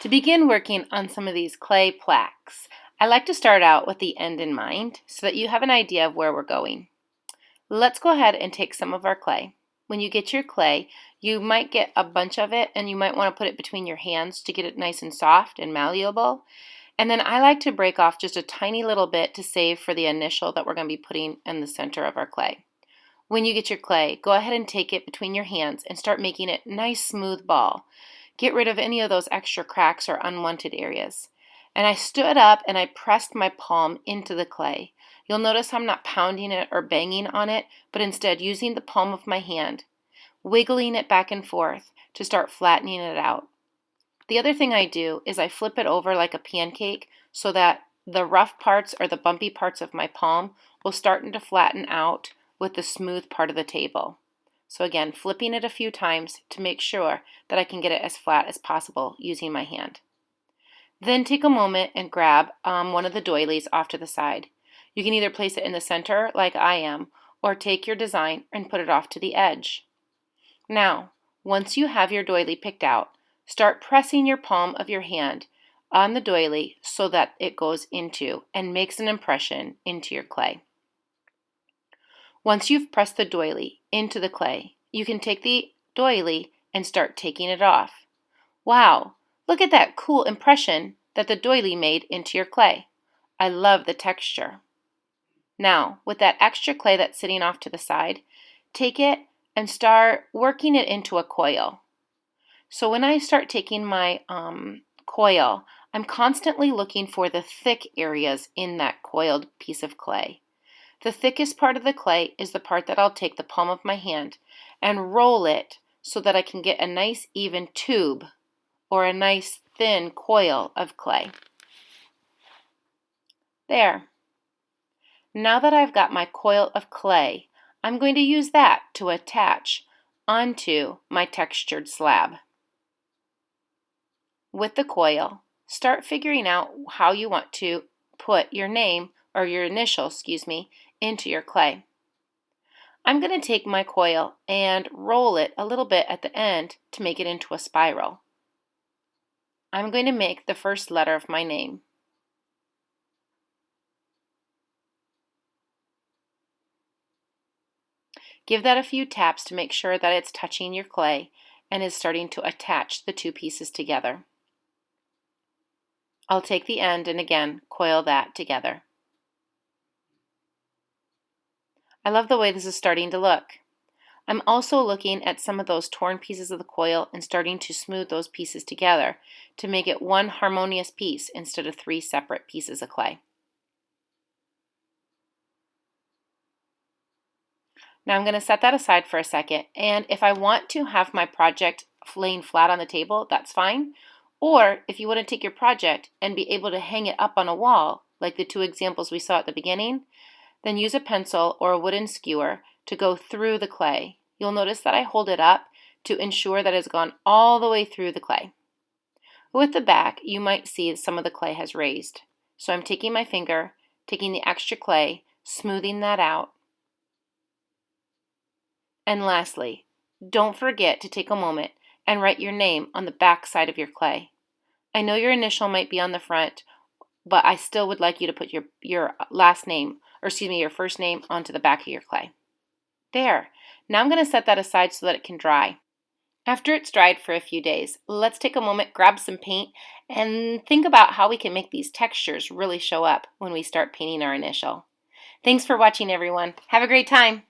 To begin working on some of these clay plaques, I like to start out with the end in mind so that you have an idea of where we're going. Let's go ahead and take some of our clay. When you get your clay, you might get a bunch of it and you might want to put it between your hands to get it nice and soft and malleable. And then I like to break off just a tiny little bit to save for the initial that we're going to be putting in the center of our clay. When you get your clay, go ahead and take it between your hands and start making it a nice smooth ball. Get rid of any of those extra cracks or unwanted areas. And I stood up and I pressed my palm into the clay. You'll notice I'm not pounding it or banging on it, but instead using the palm of my hand, wiggling it back and forth to start flattening it out. The other thing I do is I flip it over like a pancake so that the rough parts or the bumpy parts of my palm will start to flatten out with the smooth part of the table. So again, flipping it a few times to make sure that I can get it as flat as possible using my hand. Then take a moment and grab one of the doilies off to the side. You can either place it in the center like I am, or take your design and put it off to the edge. Now, once you have your doily picked out, start pressing your palm of your hand on the doily so that it goes into and makes an impression into your clay. Once you've pressed the doily into the clay, you can take the doily and start taking it off. Wow, look at that cool impression that the doily made into your clay. I love the texture. Now, with that extra clay that's sitting off to the side, take it and start working it into a coil. So when I start taking my coil, I'm constantly looking for the thick areas in that coiled piece of clay. The thickest part of the clay is the part that I'll take the palm of my hand and roll it so that I can get a nice even tube or a nice thin coil of clay. There. Now that I've got my coil of clay, I'm going to use that to attach onto my textured slab. With the coil, start figuring out how you want to put your name or your initial, into your clay. I'm going to take my coil and roll it a little bit at the end to make it into a spiral. I'm going to make the first letter of my name. Give that a few taps to make sure that it's touching your clay and is starting to attach the two pieces together. I'll take the end and again coil that together. I love the way this is starting to look. I'm also looking at some of those torn pieces of the coil and starting to smooth those pieces together to make it one harmonious piece instead of three separate pieces of clay. Now I'm going to set that aside for a second, and if I want to have my project laying flat on the table, that's fine. Or if you want to take your project and be able to hang it up on a wall, like the two examples we saw at the beginning, then use a pencil or a wooden skewer to go through the clay. You'll notice that I hold it up to ensure that it's gone all the way through the clay. With the back, you might see some of the clay has raised. So I'm taking my finger, taking the extra clay, smoothing that out. And lastly, don't forget to take a moment and write your name on the back side of your clay. I know your initial might be on the front, but I still would like you to put your last name, your first name onto the back of your clay. There. Now I'm going to set that aside so that it can dry. After it's dried for a few days, let's take a moment, grab some paint, and think about how we can make these textures really show up when we start painting our initial. Thanks for watching, everyone. Have a great time.